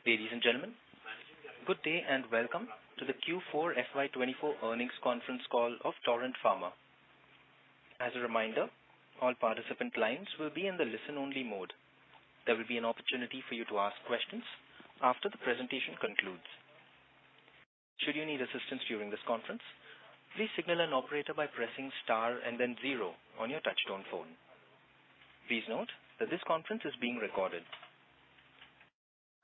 Ladies and gentlemen, good day and welcome to the Q4 FY'24 earnings conference call of Torrent Pharma. As a reminder, all participant lines will be in the listen-only mode. There will be an opportunity for you to ask questions after the presentation concludes. Should you need assistance during this conference, please signal an operator by pressing star and then 0 on your touchtone phone. Please note that this conference is being recorded.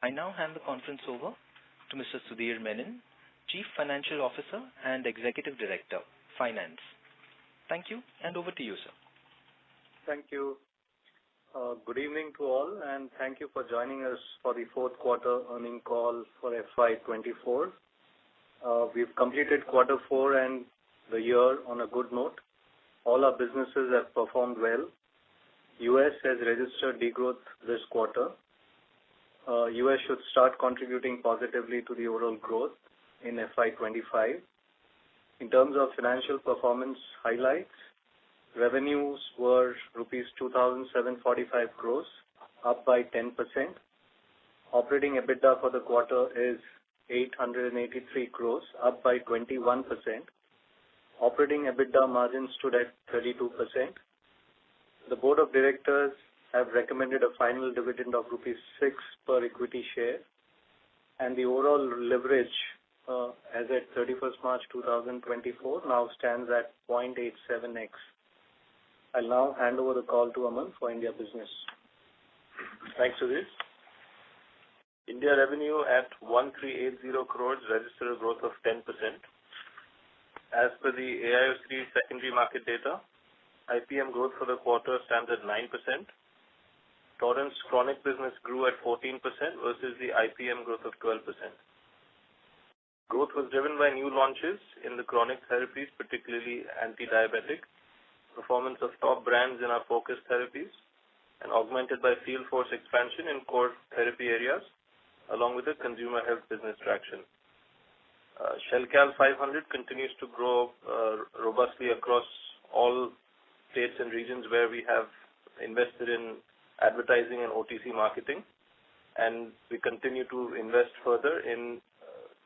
I now hand the conference over to Mr. Sudhir Menon, Chief Financial Officer and Executive Director, Finance. Thank you, and over to you, sir. Thank you. Good evening to all, and thank you for joining us for the fourth quarter earnings call for FY'24. We've completed quarter 4 and the year on a good note. All our businesses have performed well. US has registered degrowth this quarter. US should start contributing positively to the overall growth in FY'25. In terms of financial performance highlights, revenues were rupees 2,745 crores, up by 10%. Operating EBITDA for the quarter is 883 crores, up by 21%. Operating EBITDA margin stood at 32%. The Board of Directors have recommended a final dividend of rupees 6 per equity share, and the overall leverage as at 31st March 2024 now stands at 0.87x. I'll now hand over the call to Aman for India business. Thanks, Sudhir. India revenue at 1380 crores registered a growth of 10%. As per the AIOCD secondary market data, IPM growth for the quarter stands at 9%. Torrent's chronic business grew at 14% versus the IPM growth of 12%. Growth was driven by new launches in the chronic therapies, particularly anti-diabetic, performance of top brands in our focus therapies, and augmented by field force expansion in core therapy areas, along with the consumer health business traction. Shelcal 500 continues to grow robustly across all states and regions where we have invested in advertising and OTC marketing, and we continue to invest further in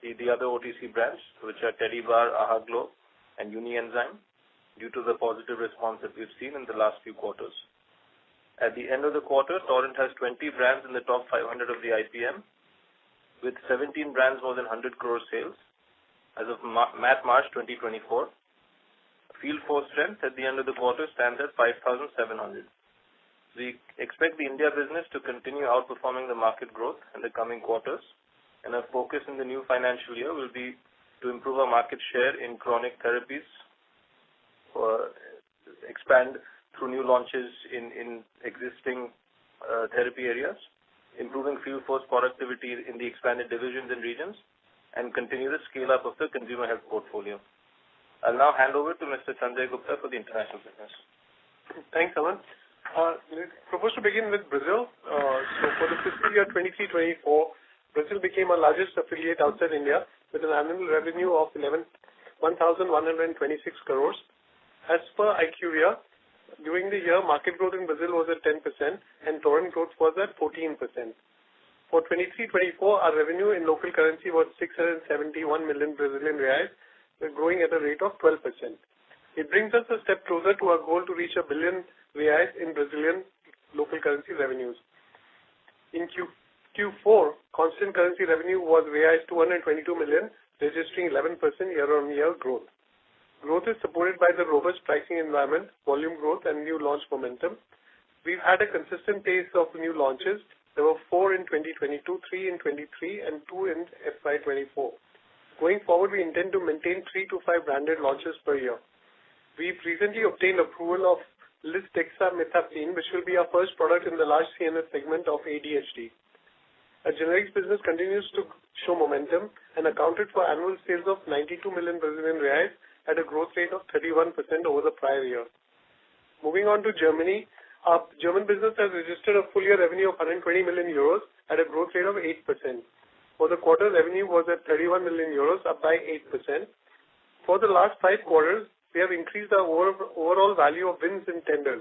the other OTC brands, which are Teddy Bar, Aha Glow, and Uni-Enzyme, due to the positive response that we've seen in the last few quarters. At the end of the quarter, Torrent has 20 brands in the top 500 of the IPM, with 17 brands more than 100 crore sales as of March 2024. Field force strength at the end of the quarter stands at 5,700. We expect the India business to continue outperforming the market growth in the coming quarters, and our focus in the new financial year will be to improve our market share in chronic therapies, expand through new launches in existing therapy areas, improving field force productivity in the expanded divisions and regions, and continue the scale-up of the consumer health portfolio. I'll now hand over to Mr. Sanjay Gupta for the international business. Thanks, Aman. We propose to begin with Brazil. So for the fiscal year 23-24, Brazil became our largest affiliate outside India with an annual revenue of 1,126 crores. As per IQVIA, during the year, market growth in Brazil was at 10% and Torrent growth was at 14%. For 23-24, our revenue in local currency was 671 million Brazilian reais, growing at a rate of 12%. It brings us a step closer to our goal to reach $1 billion reais in Brazilian local currency revenues. In Q4, constant currency revenue was reais 222 million, registering 11% year-on-year growth. Growth is supported by the robust pricing environment, volume growth, and new launch momentum. We've had a consistent pace of new launches. There were 4 in 2022, 3 in 23, and 2 in FY'24. Going forward, we intend to maintain 3 to 5 branded launches per year. We've recently obtained approval of lisdexamfetamine, which will be our first product in the large CNS segment of ADHD. Our generics business continues to show momentum and accounted for annual sales of 92 million Brazilian reais at a growth rate of 31% over the prior year. Moving on to Germany, our German business has registered a full year revenue of 120 million euros at a growth rate of 8%. For the quarter, revenue was at 31 million euros, up by 8%. For the last 5 quarters, we have increased our overall value of wins in tenders.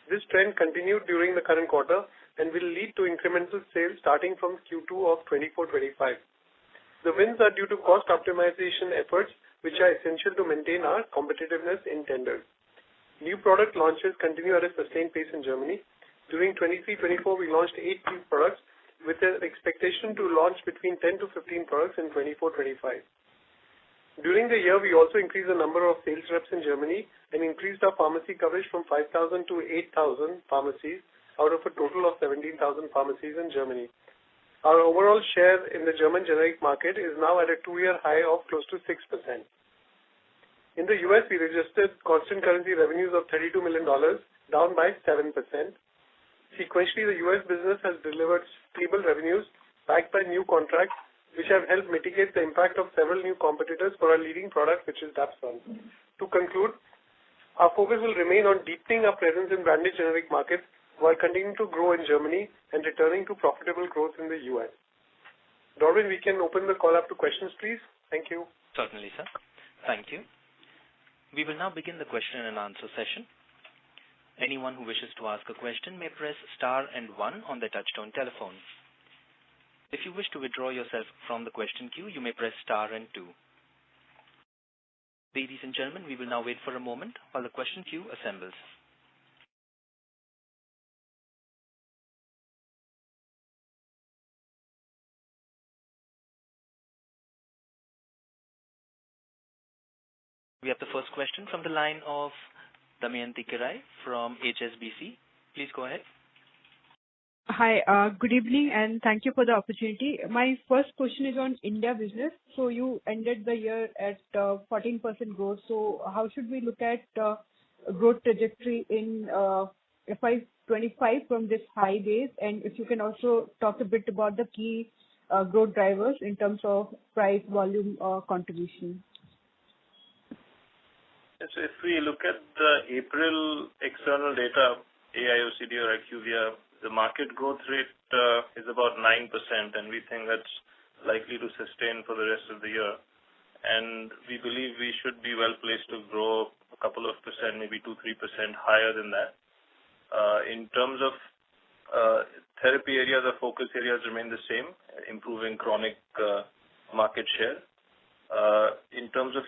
This trend continued during the current quarter and will lead to incremental sales starting from Q2 of 24-25. The wins are due to cost optimization efforts, which are essential to maintain our competitiveness in tenders. New product launches continue at a sustained pace in Germany. During 23-24, we launched 8 new products with an expectation to launch between 10 to 15 products in 24-25. During the year, we also increased the number of sales reps in Germany and increased our pharmacy coverage from 5,000 to 8,000 pharmacies out of a total of 17,000 pharmacies in Germany. Our overall share in the German generic market is now at a 2-year high of close to 6%. In the US, we registered constant currency revenues of $32 million, down by 7%. Sequentially, the US business has delivered stable revenues backed by new contracts, which have helped mitigate the impact of several new competitors for our leading product, which is Dapsone. To conclude, our focus will remain on deepening our presence in branded generic markets while continuing to grow in Germany and returning to profitable growth in the US. Darwin, we can open the call up to questions, please. Thank you. Certainly, sir. Thank you. We will now begin the question and answer session. Anyone who wishes to ask a question may press star and 1 on their touchtone telephone. If you wish to withdraw yourself from the question queue, you may press star and 2. Ladies and gentlemen, we will now wait for a moment while the question queue assembles. We have the first question from the line of Damayanti Kerai from HSBC. Please go ahead. Hi, good evening, and thank you for the opportunity. My first question is on India business. So you ended the year at 14% growth. So how should we look at growth trajectory in FY'25 from this high base? And if you can also talk a bit about the key growth drivers in terms of price, volume, or contribution. So if we look at the April external data, AIOCD or IQVIA, the market growth rate is about 9%, and we think that's likely to sustain for the rest of the year. And we believe we should be well placed to grow a couple of percent, maybe 2-3% higher than that. In terms of therapy areas, the focus areas remain the same, improving chronic market share. In terms of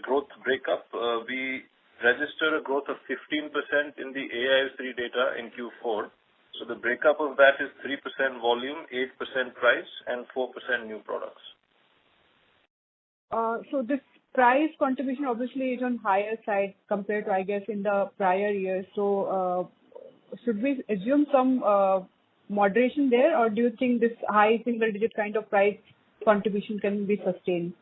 growth breakup, we registered a growth of 15% in the AIOCD data in Q4. So the breakup of that is 3% volume, 8% price, and 4% new products. So this price contribution obviously is on higher side compared to, I guess, in the prior years. So should we assume some moderation there, or do you think this high single-digit kind of price contribution can be sustained?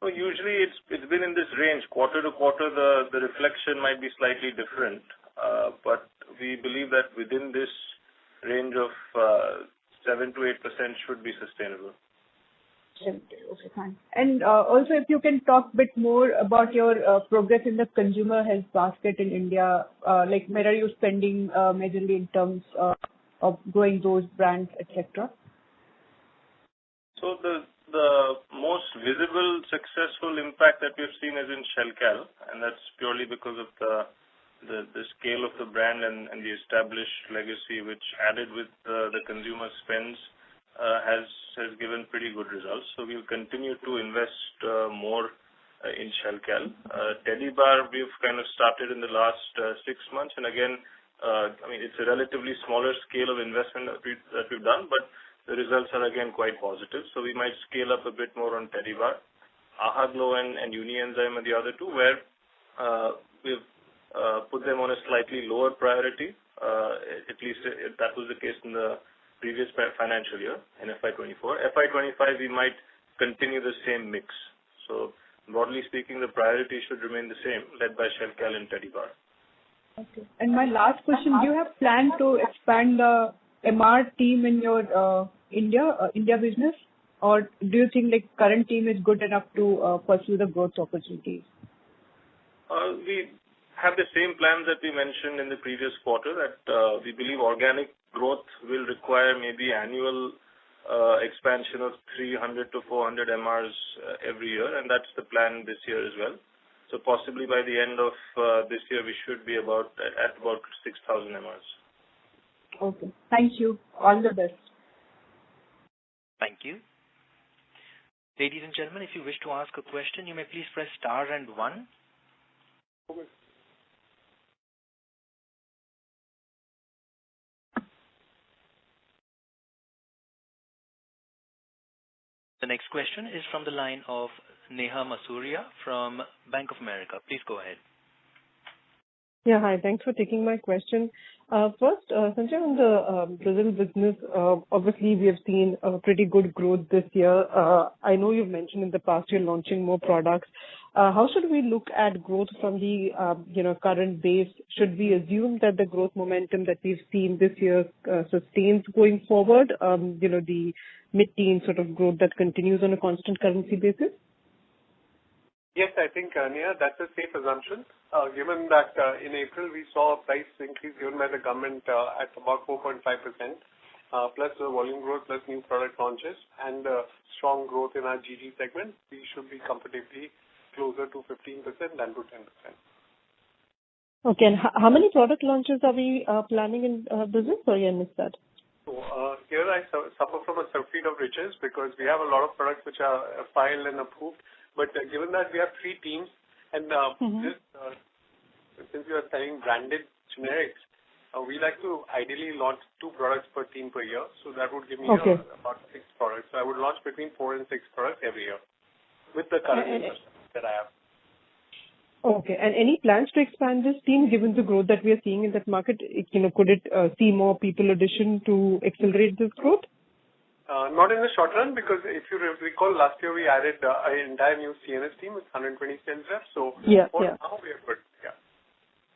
So usually it's been in this range. Quarter to quarter, the reflection might be slightly different, but we believe that within this range of 7 to 8% should be sustainable. Okay, fine. And also, if you can talk a bit more about your progress in the consumer health basket in India, like where are you spending majorly in terms of growing those brands, etc.? So the most visible successful impact that we've seen is in Shelcal, and that's purely because of the scale of the brand and the established legacy, which added with the consumer spends has given pretty good results. So we'll continue to invest more in Shelcal. Teddy Bar, we've kind of started in the last 6 months, and again, I mean, it's a relatively smaller scale of investment that we've done, but the results are again quite positive. So we might scale up a bit more on Teddy Bar. Ahaglow and Unienzyme are the other two, where we've put them on a slightly lower priority. At least that was the case in the previous financial year in FY'24. FY'25, we might continue the same mix. So broadly speaking, the priority should remain the same, led by Shelcal and Teddy Bar. Okay. And my last question, do you have planned to expand the MR team in your India business, or do you think like current team is good enough to pursue the growth opportunities? We have the same plans that we mentioned in the previous quarter, that we believe organic growth will require maybe annual expansion of 300 to 400 MRs every year, and that's the plan this year as well. So possibly by the end of this year, we should be at about 6,000 MRs. Okay. Thank you. All the best. Thank you. Ladies and gentlemen, if you wish to ask a question, you may please press star and one. The next question is from the line of Neha Masuria from Bank of America. Please go ahead. Yeah, hi. Thanks for taking my question. First, Sanjay, on the Brazil business, obviously we have seen a pretty good growth this year. I know you've mentioned in the past you're launching more products. How should we look at growth from the current base? Should we assume that the growth momentum that we've seen this year sustains going forward? The mid-teen sort of growth that continues on a constant currency basis? Yes, I think, Neha, that's a safe assumption, given that in April we saw a price increase given by the government at about 4.5%, plus the volume growth, plus new product launches, and strong growth in our GG segment. We should be comfortably closer to 15% than to 10%. Okay, and how many product launches are we planning in Brazil? Sorry, I missed that. So here I suffer from a surfeit of riches because we have a lot of products which are filed and approved. But given that we have 3 teams, and since we are selling branded generics, we like to ideally launch 2 products per team per year. So that would give me about 6 products. So I would launch between 4 and 6 products every year with the current infrastructure that I have. Okay. And any plans to expand this team given the growth that we are seeing in that market? Could it see more people addition to accelerate this growth? Not in the short run, because if you recall, last year we added an entire new CNS team with 120 sales reps. So now we are good. Yeah.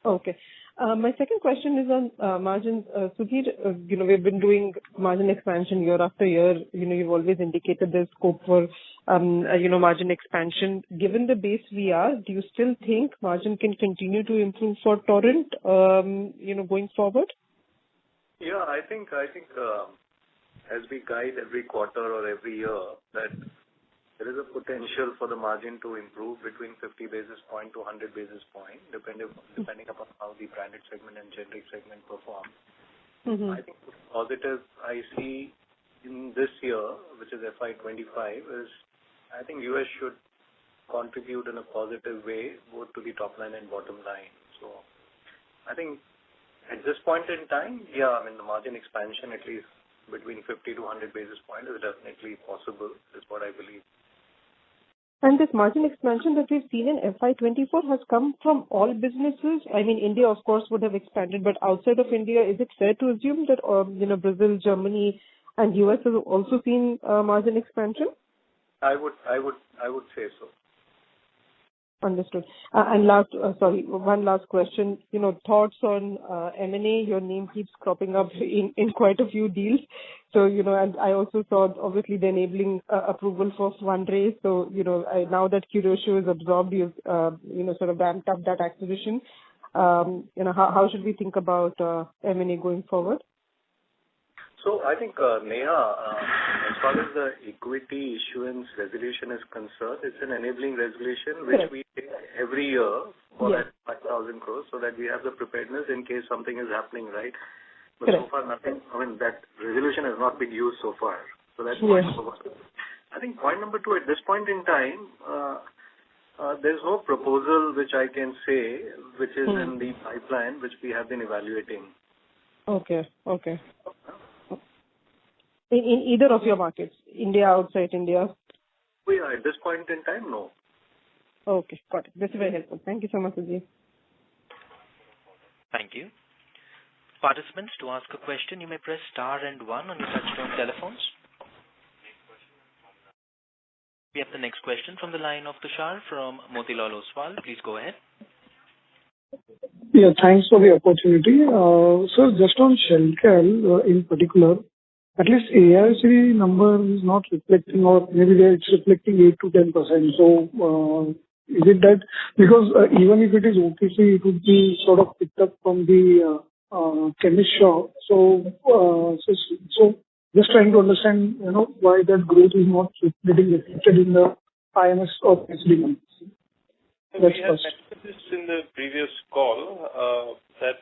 Okay. My second question is on margins. Sudhir, we've been doing margin expansion year after year. You've always indicated there's scope for, margin expansion. Given the base we are, do you still think margin can continue to improve for Torrent, going forward? Yeah, I think as we guide every quarter or every year, that there is a potential for the margin to improve between 50 basis point to 100 basis point, depending upon how the branded segment and generic segment perform. Mm-hmm. I think the positive I see in this year, which is FY'25, is I think US should contribute in a positive way, both to the top line and bottom line. So I think at this point in time, the margin expansion at least between 50 to 100 basis points is definitely possible, is what I believe. And this margin expansion that we've seen in FY'24 has come from all businesses. I mean, India, of course, would have expanded, but outside of India, is it fair to assume that, Brazil, Germany, and US have also seen margin expansion? I would say so. Understood. And one last question. Thoughts on M&A. Your name keeps cropping up in quite a few deals. So, and I also saw obviously the enabling approval for fundraise. So, now that Curatio is absorbed, you've, sort of ramped up that acquisition. How should we think about M&A going forward? So I think, Neha, as far as the equity issuance resolution is concerned, it's an enabling resolution which we take every year for that 5,000 crores so that we have the preparedness in case something is happening, right? But so far nothing, that resolution has not been used so far. So that's point number 1. I think point number 2, at this point in time, there's no proposal which I can say which is in the pipeline which we have been evaluating. Okay. In either of your markets, India, outside India? At this point in time, no. Okay, got it. This is very helpful. Thank you so much, Sudhir. Thank you. Participants, to ask a question, you may press star and 1 on your touchtone telephones. We have the next question from the line of Tushar from Motilal Oswal. Please go ahead. Yeah, thanks for the opportunity. So just on Shelcal in particular, at least AIC number is not reflecting, or maybe it's reflecting 8 to 10%. So is it that because even if it is OTC, it would be sort of picked up from the chemist shop. So just trying to understand, why that growth is not getting reflected in the IMS or SD numbers. We have mentioned this in the previous call that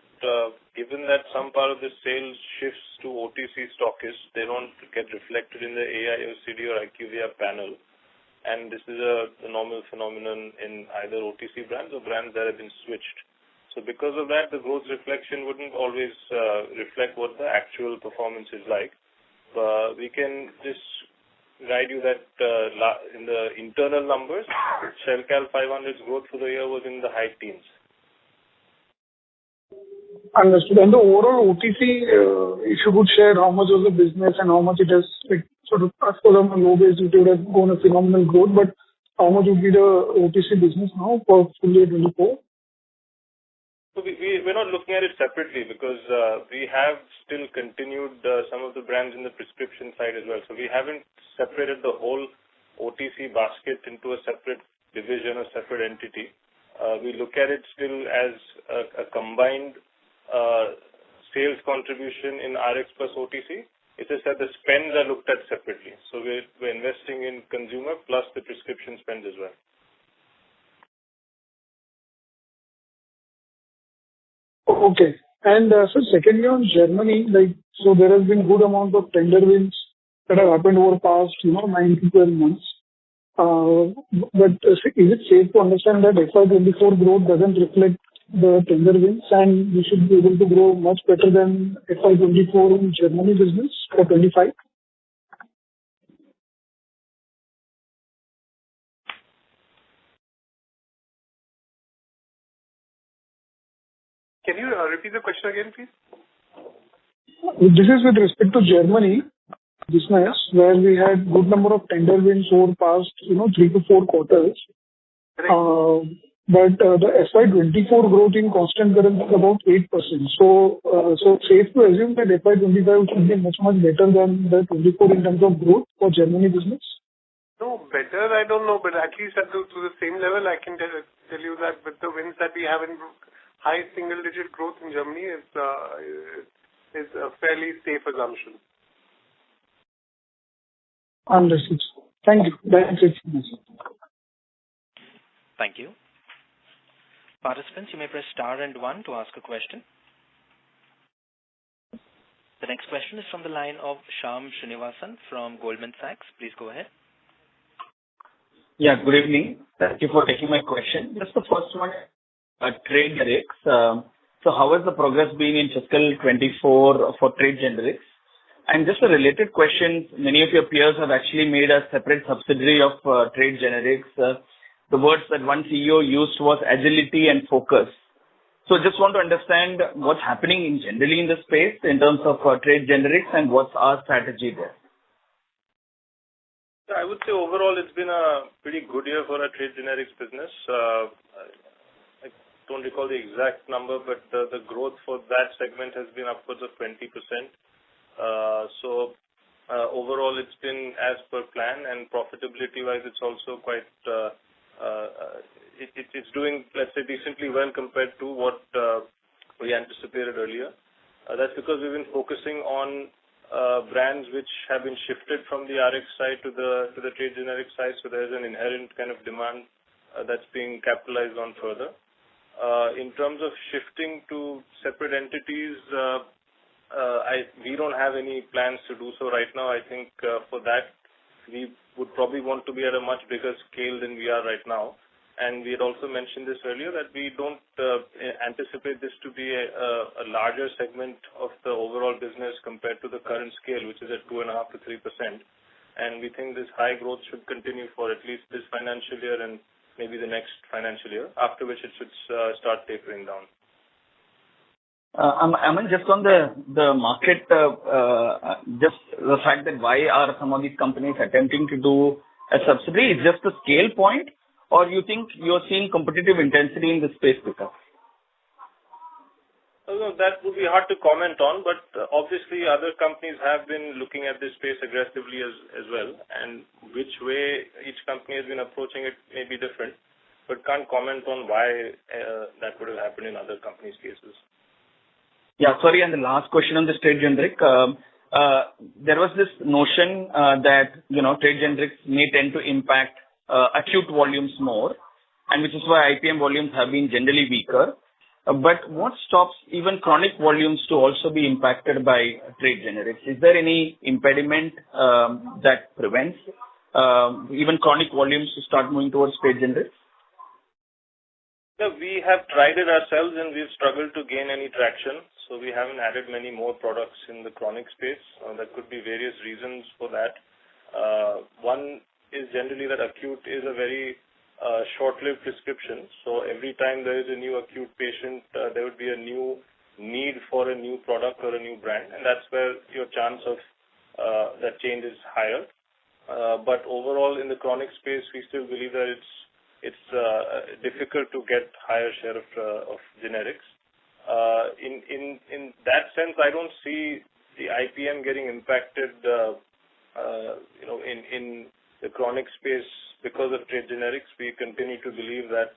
given that some part of the sales shifts to OTC stockists, they don't get reflected in the AIOCD or IQVIA panel. And this is a normal phenomenon in either OTC brands or brands that have been switched. So because of that, the growth reflection wouldn't always reflect what the actual performance is like. We can just guide you that in the internal numbers, Shelcal 500's growth for the year was in the high teens. Understood. And the overall OTC, if you could share how much of the business and how much it has, like, sort of, of course, on a low base, it would have gone a phenomenal growth, but how much would be the OTC business now for full year 24? So we're not looking at it separately because we have still continued some of the brands in the prescription side as well. So we haven't separated the whole OTC basket into a separate division or separate entity. We look at it still as a combined sales contribution in RX plus OTC. It's just that the spends are looked at separately. So we're investing in consumer plus the prescription spends as well. Okay. And so secondly, on Germany, like, so there has been good amount of tender wins that have happened over the past, 9 to 12 months. But is it safe to understand that FY'24 growth doesn't reflect the tender wins, and we should be able to grow much better than FY'24 in Germany business for 25? Can you repeat the question again, please? This is with respect to Germany business, where we had good number of tender wins over past, 3 to 4 quarters. But the FY'24 growth in constant currency is about 8%. So safe to assume that FY'25 should be much, much better than the 24 in terms of growth for Germany business? No, better, I don't know, but at least to the same level, I can tell you that with the wins that we have in high single-digit growth in Germany is a fairly safe assumption. Understood. Thank you. That's it. Thank you. Participants, you may press star and 1 to ask a question. The next question is from the line of Shyam Srinivasan from Goldman Sachs. Please go ahead. Yeah, good evening. Thank you for taking my question. Just the first one, trade generics. So how has the progress been in fiscal 24 for trade generics? And just a related question, many of your peers have actually made a separate subsidiary of trade generics. The words that one CEO used was agility and focus. So just want to understand what's happening generally in the space in terms of trade generics and what's our strategy there. I would say overall it's been a pretty good year for our trade generics business. I don't recall the exact number, but the growth for that segment has been upwards of 20%. So overall it's been as per plan, and profitability-wise it's also quite it's doing, let's say, decently well compared to what we anticipated earlier. That's because we've been focusing on brands which have been shifted from the RX side to the trade generic side, so there's an inherent kind of demand that's being capitalized on further. In terms of shifting to separate entities, we don't have any plans to do so right now. I think for that we would probably want to be at a much bigger scale than we are right now. And we had also mentioned this earlier that we don't anticipate this to be a larger segment of the overall business compared to the current scale, which is at 2.5 to 3%. And we think this high growth should continue for at least this financial year and maybe the next financial year, after which it should start tapering down. Aman, just on the market, just the fact that why are some of these companies attempting to do a subsidy, is just a scale point? Or you think you're seeing competitive intensity in the space pick up? Well, that would be hard to comment on, but obviously other companies have been looking at this space aggressively as well, and which way each company has been approaching it may be different, but can't comment on why that would have happened in other companies' cases. Yeah, sorry, and the last question on this trade generic. There was this notion that, trade generics may tend to impact acute volumes more, and which is why IPM volumes have been generally weaker. But what stops even chronic volumes to also be impacted by trade generics? Is there any impediment that prevents even chronic volumes to start moving towards trade generics? Yeah, we have tried it ourselves and we've struggled to gain any traction. So we haven't added many more products in the chronic space. There could be various reasons for that. One is generally that acute is a very short-lived prescription. So every time there is a new acute patient, there would be a new need for a new product or a new brand, and that's where your chance of that change is higher. But overall, in the chronic space, we still believe that it's difficult to get higher share of generics. In that sense, I don't see the IPM getting impacted, in the chronic space because of trade generics. We continue to believe that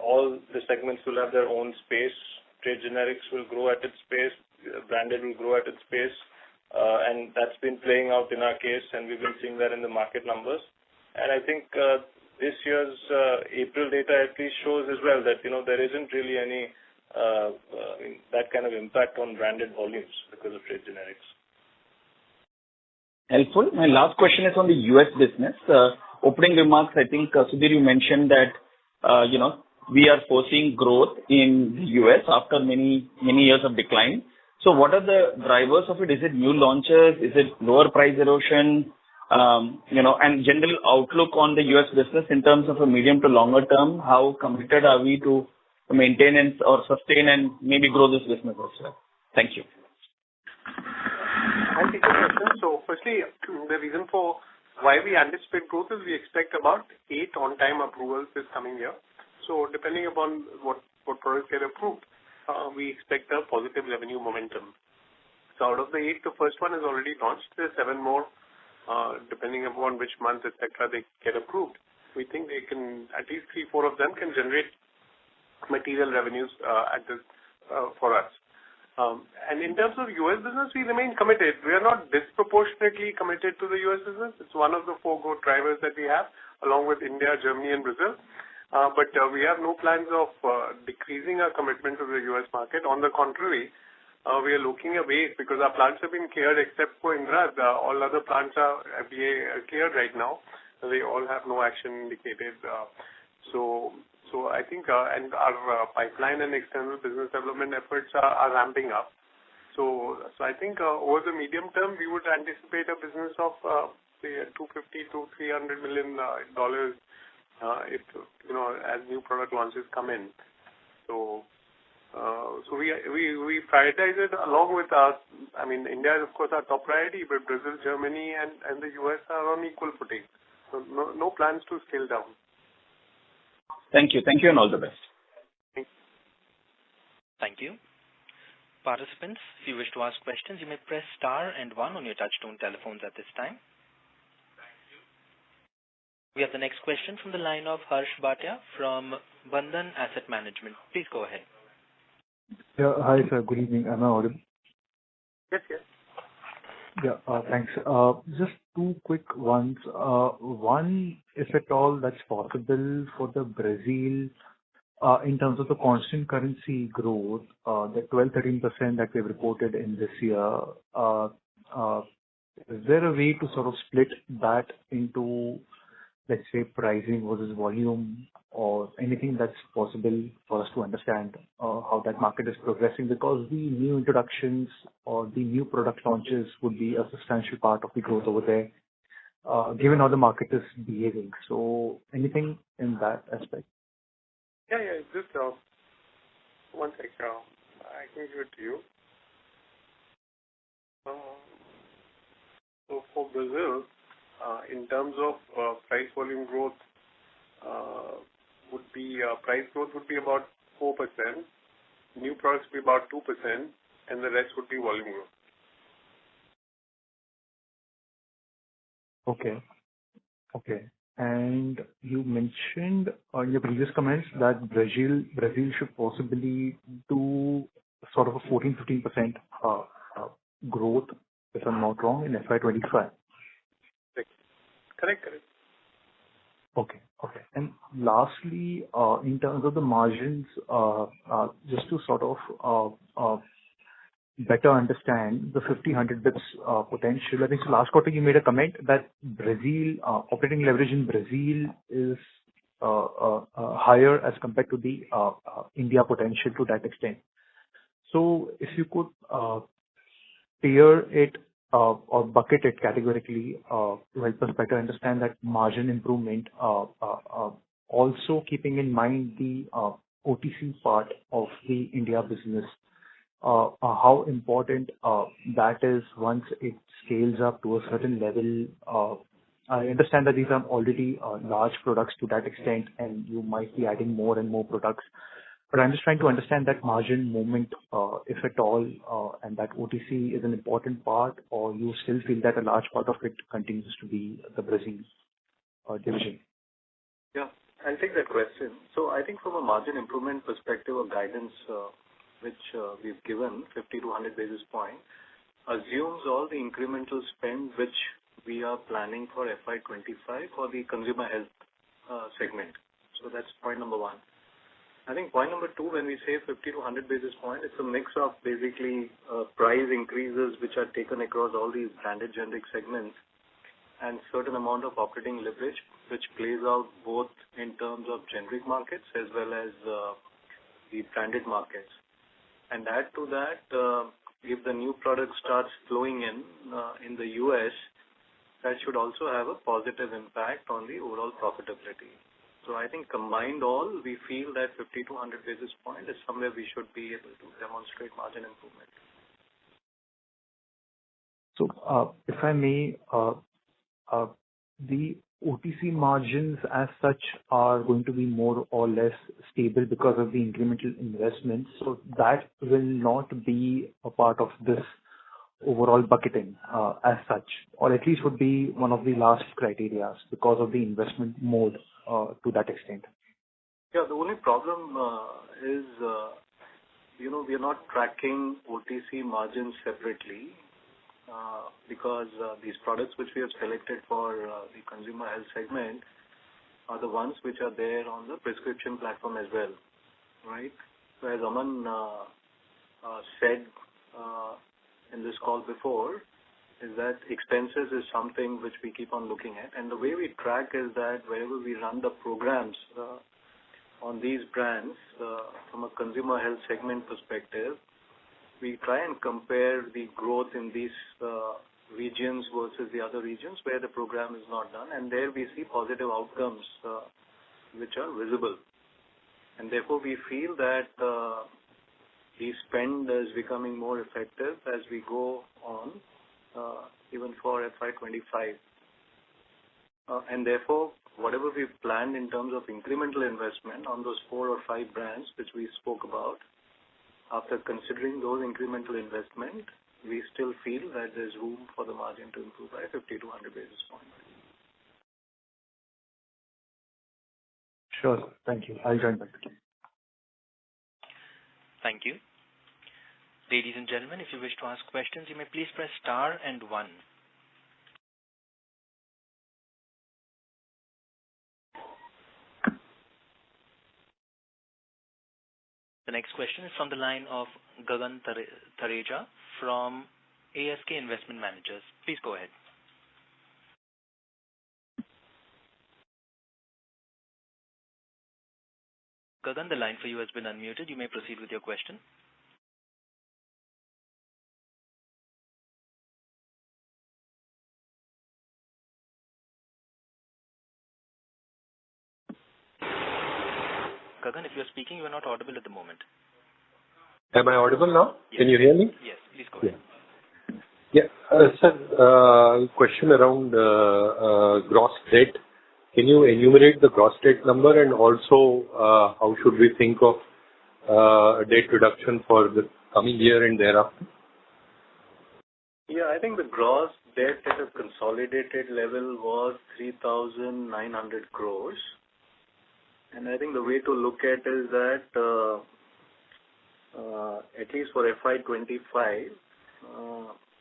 all the segments will have their own space. Trade generics will grow at its pace, branded will grow at its pace, and that's been playing out in our case, and we've been seeing that in the market numbers. And I think this year's April data at least shows as well that there isn't really any that kind of impact on branded volumes because of trade generics. Helpful. My last question is on the US business. Opening remarks, I think, Sudhir, you mentioned that, we are foreseeing growth in the US after many years of decline. So what are the drivers of it? Is it new launches? Is it lower price erosion? And general outlook on the US business in terms of a medium to longer term, how committed are we to maintain or sustain and maybe grow this business as well? Thank you. I'll take the question. So firstly, the reason for why we anticipate growth is we expect about 8 on-time approvals this coming year. So depending upon what products get approved, we expect a positive revenue momentum. So out of the 8, the first one is already launched. There's 7 more, depending upon which month, etc., they get approved. We think they can, at least 3-4 of them can generate material revenues for us. And in terms of US business, we remain committed. We are not disproportionately committed to the US business. It's one of the 4 growth drivers that we have, along with India, Germany, and Brazil. But we have no plans of decreasing our commitment to the US market. On the contrary, we are looking away because our plants have been cleared except for Indrad. All other plants are FDA cleared right now. They all have no action indicated. So I think, and our pipeline and external business development efforts are ramping up. So I think over the medium term, we would anticipate a business of say $250 to $300 million if as new product launches come in. So we prioritize it along with us. I mean, India is of course our top priority, but Brazil, Germany, and the US are on equal footing. So no plans to scale down. Thank you, and all the best. Thank you. Participants, if you wish to ask questions, you may press star and 1 on your touchtone telephones at this time. We have the next question from the line of Harsh Bhatia from Bandhan Asset Management. Please go ahead. Yeah, hi sir. Good evening. Am I audible? Yes. Yeah, thanks. Just 2 quick ones. One, if at all that's possible for the Brazil, in terms of the constant currency growth, the 12-13% that we've reported in this year, is there a way to sort of split that into, let's say, pricing versus volume or anything that's possible for us to understand how that market is progressing? Because the new introductions or the new product launches would be a substantial part of the growth over there, given how the market is behaving. So anything in that aspect? Yeah. Just one sec. I can give it to you. So for Brazil, in terms of price volume growth, price growth would be about 4%. New products would be about 2%, and the rest would be volume growth. Okay. And you mentioned in your previous comments that Brazil should possibly do sort of a 14-15% growth, if I'm not wrong, in FY'25. Correct. Okay. Okay. And lastly, in terms of the margins, just to sort of better understand the 50-100 bits potential. I think so last quarter you made a comment that Brazil operating leverage in Brazil is higher as compared to the India potential to that extent. So if you could tier it or bucket it categorically to help us better understand that margin improvement, also keeping in mind the OTC part of the India business, how important that is once it scales up to a certain level. I understand that these are already large products to that extent, and you might be adding more and more products. But I'm just trying to understand that margin movement, if at all, and that OTC is an important part, or you still feel that a large part of it continues to be the Brazil division. Yeah, I'll take that question. So I think from a margin improvement perspective or guidance, which we've given, 50 to 100 basis points, assumes all the incremental spend which we are planning for FY'25 for the consumer health segment. So that's point number one. I think point number two, when we say 50 to 100 basis points, it's a mix of basically price increases which are taken across all these branded generic segments and certain amount of operating leverage which plays out both in terms of generic markets as well as the branded markets. And add to that, if the new product starts flowing in the US, that should also have a positive impact on the overall profitability. So I think combined all, we feel that 50 to 100 basis points is somewhere we should be able to demonstrate margin improvement. So, if I may, the OTC margins as such are going to be more or less stable because of the incremental investments. So that will not be a part of this overall bucketing as such, or at least would be one of the last criteria because of the investment mode to that extent. Yeah, the only problem is, we are not tracking OTC margins separately because these products which we have selected for the consumer health segment are the ones which are there on the prescription platform as well, right? So as Aman said in this call before, is that expenses is something which we keep on looking at. And the way we track is that wherever we run the programs on these brands from a consumer health segment perspective, we try and compare the growth in these regions versus the other regions where the program is not done. And there we see positive outcomes which are visible. And therefore we feel that the spend is becoming more effective as we go on, even for FY'25. And therefore, whatever we've planned in terms of incremental investment on those 4 or 5 brands which we spoke about, after considering those incremental investment, we still feel that there's room for the margin to improve by 50 to 100 basis points. Sure. Thank you. I'll join back. Thank you. Ladies and gentlemen, if you wish to ask questions, you may please press star and 1. The next question is from the line of Gagan Thareja from ASK Investment Managers. Please go ahead. Gagan, the line for you has been unmuted. You may proceed with your question. Gagan, if you're speaking, you're not audible at the moment. Am I audible now? Yes. Can you hear me? Yes, please go ahead. Yeah. Sir, question around gross debt. Can you enumerate the gross debt number, and also how should we think of debt reduction for the coming year and thereafter? Yeah, I think the gross debt at a consolidated level was 3,900 crores. And I think the way to look at is that at least for FY'25,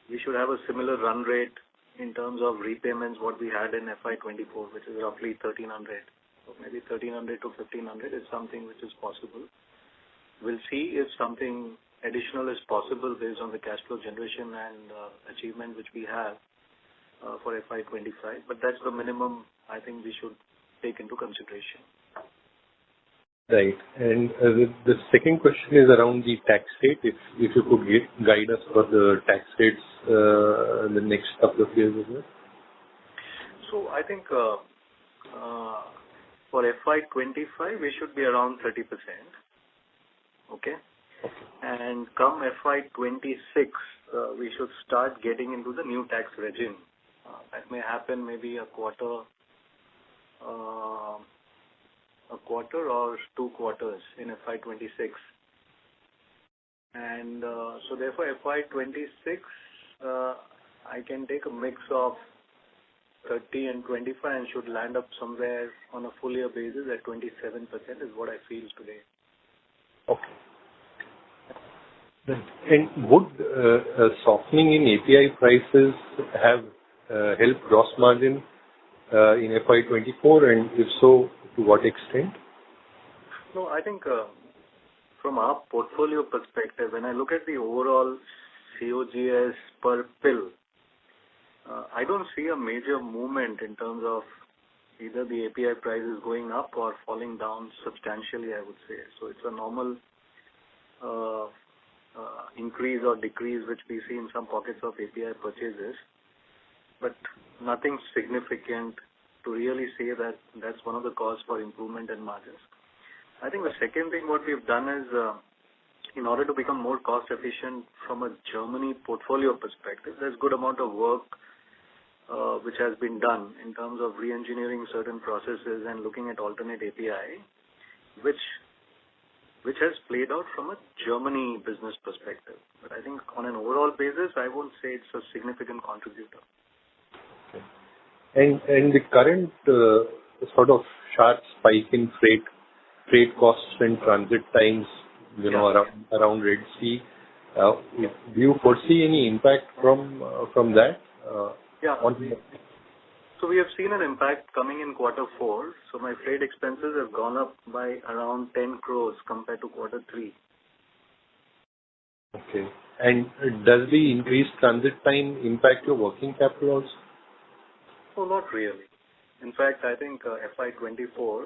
we should have a similar run rate in terms of repayments what we had in FY'24, which is roughly 1,300 maybe 1,300 to 1,500 is something which is possible. We'll see if something additional is possible based on the cash flow generation and achievement which we have for FY'25. But that's the minimum I think we should take into consideration. Right. And the second question is around the tax rate. If you could guide us for the tax rates in the next couple of years as well. So I think for FY'25 we should be around 30%. Okay. And come FY'26 we should start getting into the new tax regime. That may happen maybe a quarter or 2 quarters in FY'26. And so therefore FY'26 I can take a mix of 30 and 25 and should land up somewhere on a full year basis at 27% is what I feel today. Okay. Right. And would softening in API prices have helped gross margin in FY'24, and if so, to what extent? No, I think from our portfolio perspective, when I look at the overall COGS per pill, I don't see a major movement in terms of either the API prices going up or falling down substantially, I would say. So it's a normal increase or decrease which we see in some pockets of API purchases, but nothing significant to really say that that's one of the cause for improvement in margins. I think the second thing what we've done is in order to become more cost efficient from a Germany portfolio perspective, there's good amount of work which has been done in terms of re-engineering certain processes and looking at alternate API, which has played out from a Germany business perspective. But I think on an overall basis, I won't say it's a significant contributor. Okay. And the current sort of sharp spike in freight costs and transit times, around Red Sea, do you foresee any impact from that? So we have seen an impact coming in Q4. So my freight expenses have gone up by around 10 crores compared to Q3. Okay. And does the increased transit time impact your working capital also? No, not really. In fact, I think FY'24,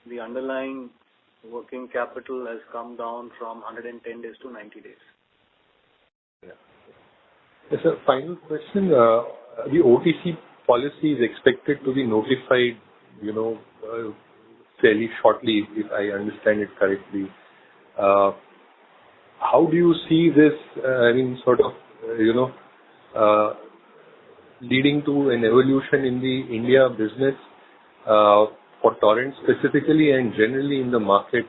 the underlying working capital has come down from 110 days to 90 days. Yeah. Yes, sir. Final question. The OTC policy is expected to be notified, fairly shortly, if I understand it correctly. How do you see this, leading to an evolution in the India business for Torrent specifically and generally in the market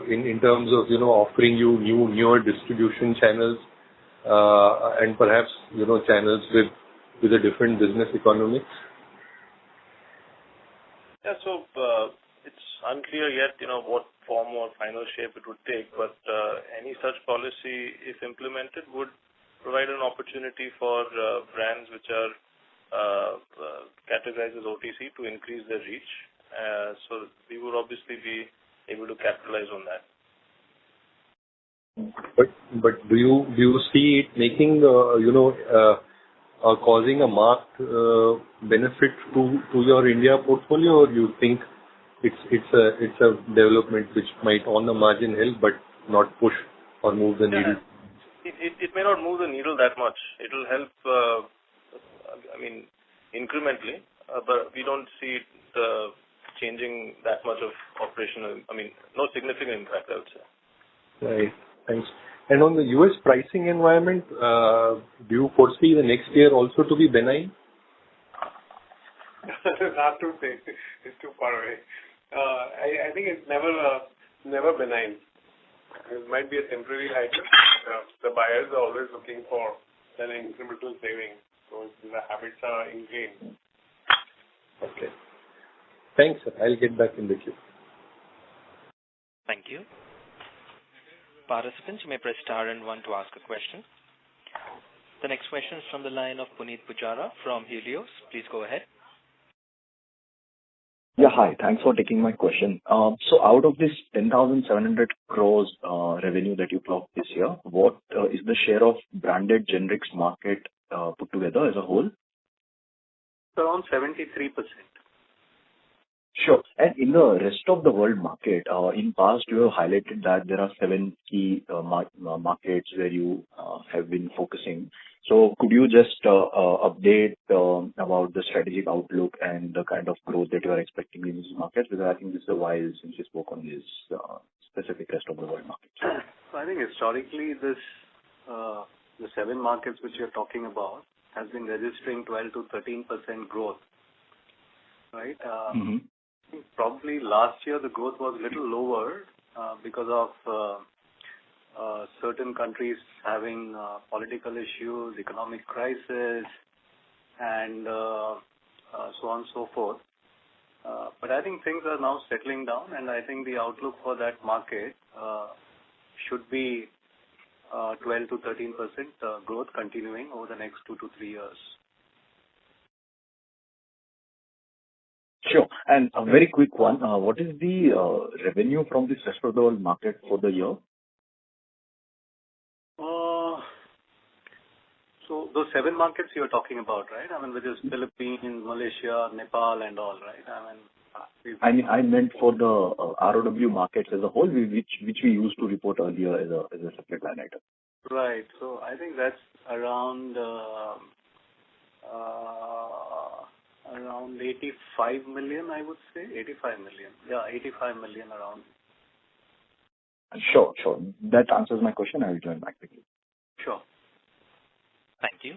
in terms of, offering you newer distribution channels and perhaps, channels with a different business economics? Yeah, so it's unclear yet, what form or final shape it would take, but any such policy, if implemented, would provide an opportunity for brands which are categorized as OTC to increase their reach. So we would obviously be able to capitalize on that. But do you see it making causing a marked benefit to your India portfolio, or do you think it's a development which might on the margin help but not push or move the needle? It may not move the needle that much. It will help, incrementally, but we don't see it changing that much of operational. No significant impact, I would say. Right. Thanks. And on the US pricing environment, do you foresee the next year also to be benign? It's hard to say. It's too far away. I think it's never benign. It might be a temporary item. The buyers are always looking for an incremental saving. So the habits are ingrained. Okay. Thanks, sir. I'll get back in the queue. Thank you. Participants, you may press star and 1 to ask a question. The next question is from the line of Puneet Pujara from Helios. Please go ahead. Yeah, hi. Thanks for taking my question. So out of this 10,700 crores revenue that you clocked this year, what is the share of branded generics market put together as a whole? It's around 73%. Sure. And in the rest of the world market, in past, you have highlighted that there are 7 key markets where you have been focusing. So could you just update about the strategic outlook and the kind of growth that you are expecting in these markets? Because I think this is a while since you spoke on this specific rest of the world markets. So I think historically this the 7 markets which you're talking about has been registering 12 to 13% growth, right? I think probably last year the growth was a little lower because of certain countries having political issues, economic crisis, and so on and so forth. But I think things are now settling down, and I think the outlook for that market should be 12 to 13% growth continuing over the next 2 to 3 years. Sure. And a very quick one. What is the revenue from this rest of the world market for the year? So those 7 markets you're talking about, right? I mean, which is Philippines, Malaysia, Nepal, and all, right? I meant for the ROW markets as a whole, which we used to report earlier as a separate line item. Right. So I think that's around 85 million, I would say. 85 million. Yeah, 85 million around. Sure. That answers my question. I will join back with you. Sure. Thank you.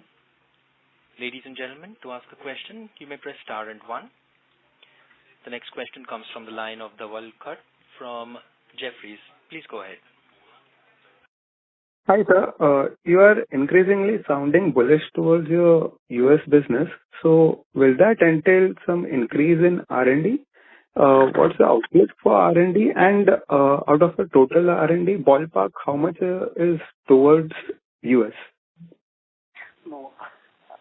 Ladies and gentlemen, to ask a question, you may press star and 1. The next question comes from the line of Dhaval Khat from Jefferies. Please go ahead. Hi, sir. You are increasingly sounding bullish towards your US business. So will that entail some increase in R&D? What's the outlook for R&D? And out of the total R&D, ballpark, how much is towards US? No,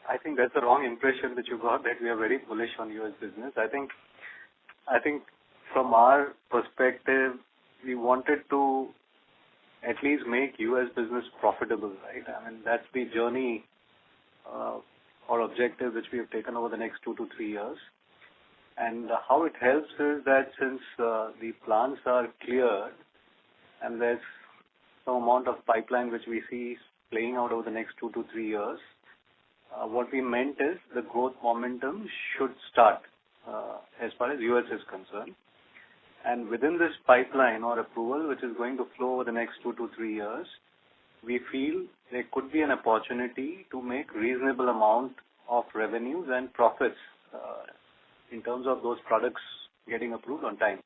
I think that's the wrong impression that you got, that we are very bullish on US business. I think from our perspective, we wanted to at least make US business profitable, right? I mean, that's the journey or objective which we have taken over the next 2 to 3 years. And how it helps is that since the plans are cleared and there's some amount of pipeline which we see playing out over the next 2 to 3 years, what we meant is the growth momentum should start as far as US is concerned. And within this pipeline or approval, which is going to flow over the next 2 to 3 years, we feel there could be an opportunity to make reasonable amount of revenues and profits in terms of those products getting approved on time.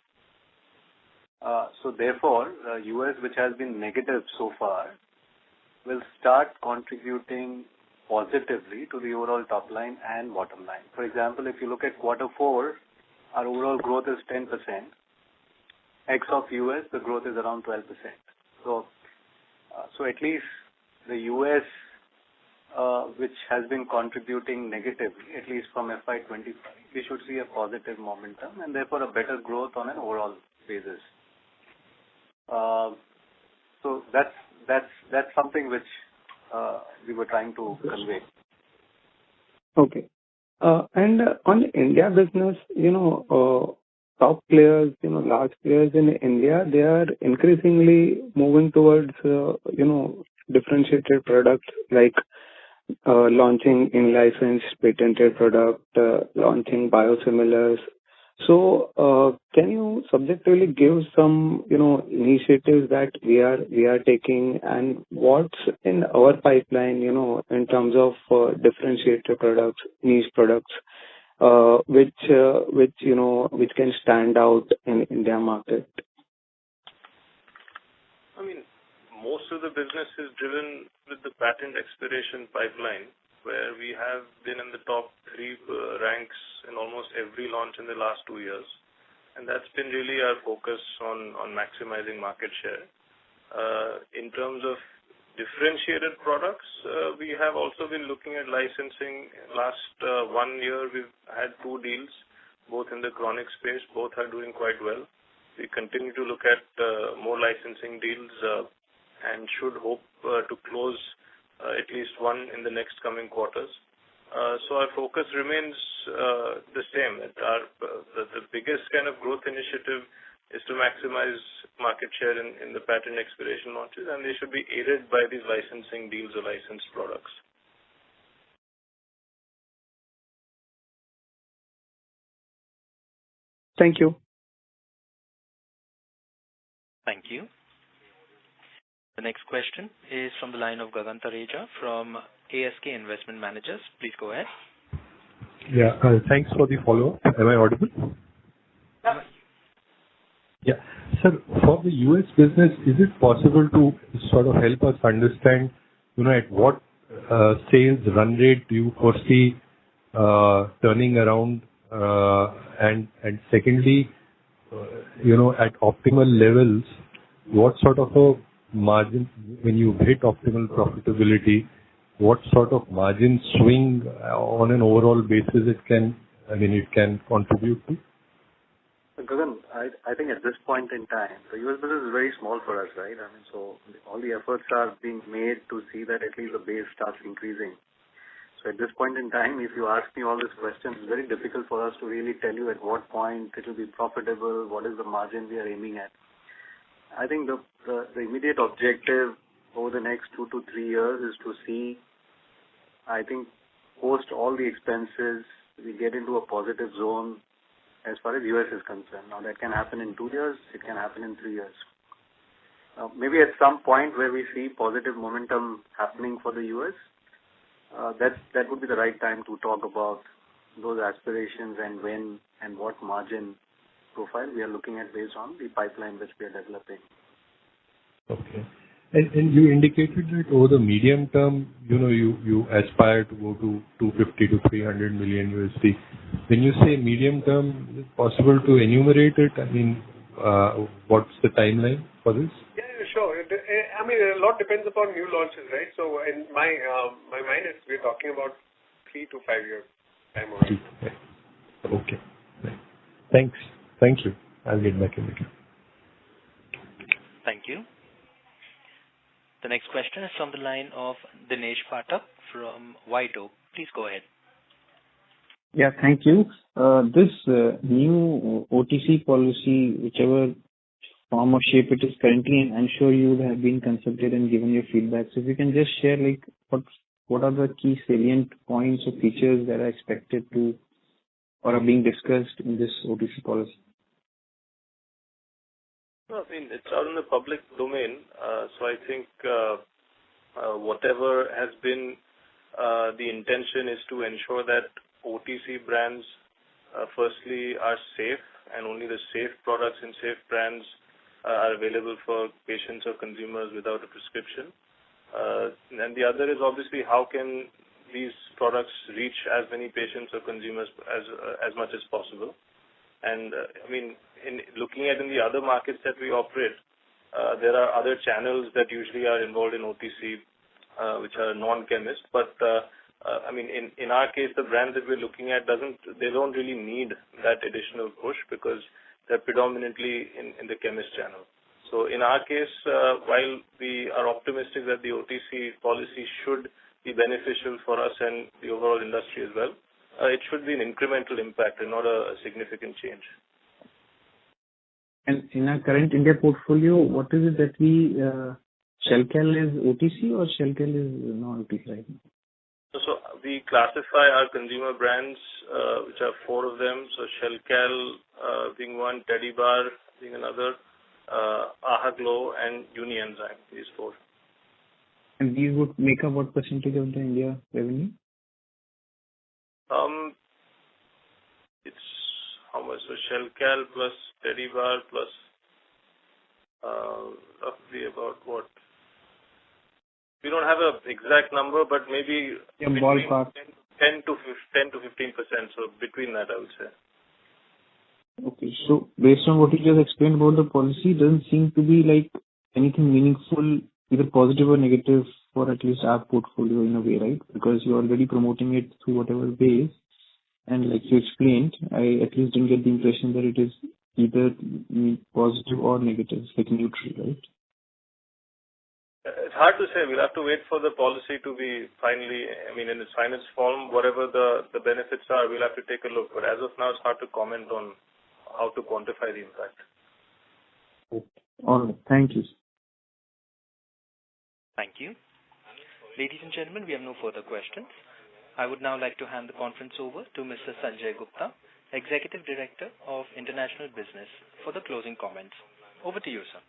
So therefore, US, which has been negative so far, will start contributing positively to the overall top line and bottom line. For example, if you look at Q4, our overall growth is 10%. Ex of US, the growth is around 12%. So at least the US, which has been contributing negatively, at least from FY'25, we should see a positive momentum and therefore a better growth on an overall basis. So that's something which we were trying to convey. Okay. And on India business, top players, large players in India, they are increasingly moving towards, differentiated products like launching in-licensed patented product, launching biosimilars. So, can you subjectively give some, initiatives that we are taking, and what's in our pipeline, in terms of differentiated products, niche products, which can stand out in India market? I mean, most of the business is driven with the patent expiration pipeline, where we have been in the top 3 ranks in almost every launch in the last 2 years. And that's been really our focus on maximizing market share. In terms of differentiated products, we have also been looking at licensing. Last 1 year, we've had 2 deals both in the chronic space. Both are doing quite well. We continue to look at more licensing deals and should hope to close at least one in the next coming quarters. So our focus remains the same. The biggest kind of growth initiative is to maximize market share in the patent expiration launches, and they should be aided by these licensing deals or licensed products. Thank you. Thank you. The next question is from the line of Gagan Tareja from ASK Investment Managers. Please go ahead. Yeah, thanks for the follow-up. Am I audible? Yeah. Sir, for the US business, is it possible to sort of help us understand, at what sales run rate do you foresee turning around? And secondly, at optimal levels, what sort of a margin, when you hit optimal profitability, what sort of margin swing on an overall basis it can contribute to? Gagan, I think at this point in time, the US business is very small for us, right? So all the efforts are being made to see that at least the base starts increasing. So at this point in time, if you ask me all these questions, it's very difficult for us to really tell you at what point it will be profitable, what is the margin we are aiming at. I think the immediate objective over the next 2 to 3 years is to see, I think, post all the expenses, we get into a positive zone as far as US is concerned. Now that can happen in 2 years, it can happen in 3 years. Maybe at some point where we see positive momentum happening for the US, that would be the right time to talk about those aspirations and when and what margin profile we are looking at based on the pipeline which we are developing. Okay. And you indicated that over the medium term, you aspire to go to 250 to 300 million USD. When you say medium term, is it possible to enumerate it? What's the timeline for this? Yeah, sure. A lot depends upon new launches, right? So in my mind, we're talking about 3 to 5 years time horizon. Okay. Thanks. Thank you. I'll get back in the queue. Thank you. The next question is from the line of Dinesh Pathak from White Oak. Please go ahead. Yeah, thank you. This new OTC policy, whichever form or shape it is currently in, I'm sure you would have been consulted and given your feedback. So if you can just share, what are the key salient points or features that are expected to or are being discussed in this OTC policy? It's out in the public domain, so I think whatever has been the intention is to ensure that OTC brands firstly are safe and only the safe products and safe brands are available for patients or consumers without a prescription. And the other is obviously how can these products reach as many patients or consumers as much as possible. And in looking at in the other markets that we operate, there are other channels that usually are involved in OTC, which are non-chemist. But in our case, the brands that we're looking at they don't really need that additional push because they're predominantly in the chemist channel. So in our case, while we are optimistic that the OTC policy should be beneficial for us and the overall industry as well, it should be an incremental impact and not a significant change. And in our current India portfolio, what is it that Shelcal is OTC or Shelcal is non-OTC right now? So we classify our consumer brands, which are 4 of them. So Shelcal being one, Teddy Bar being another, Ahaglow and Unienzyme, these 4. And these would make up what percentage of the India revenue? It's how much? So Shelcal plus Teddy Bar plus roughly about what? We don't have an exact number, but maybe ballpark 10 to 15%. So between that, I would say. Okay, so based on what you just explained about the policy, it doesn't seem to be like anything meaningful, either positive or negative, for at least our portfolio in a way, right? Because you're already promoting it through whatever ways. And like you explained, I at least didn't get the impression that it is either positive or negative, like neutral, right? It's hard to say. We'll have to wait for the policy to be finally, in its finest form, whatever the benefits are, we'll have to take a look. But as of now, it's hard to comment on how to quantify the impact. All right. Thank you. Thank you. Ladies and gentlemen, we have no further questions. I would now like to hand the conference over to Mr. Sanjay Gupta, Executive Director of International Business, for the closing comments. Over to you, sir.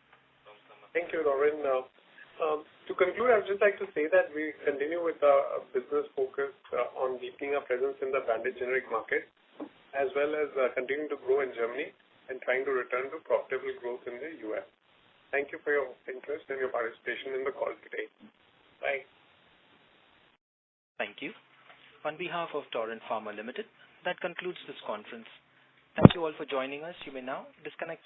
Thank you, Lauren. To conclude, I would just like to say that we continue with our business focus on deepening our presence in the branded generic market, as well as continuing to grow in Germany and trying to return to profitable growth in the US. Thank you for your interest and your participation in the call today. Bye. Thank you. On behalf of Torrent Pharma Ltd, that concludes this conference. Thank you all for joining us. You may now disconnect your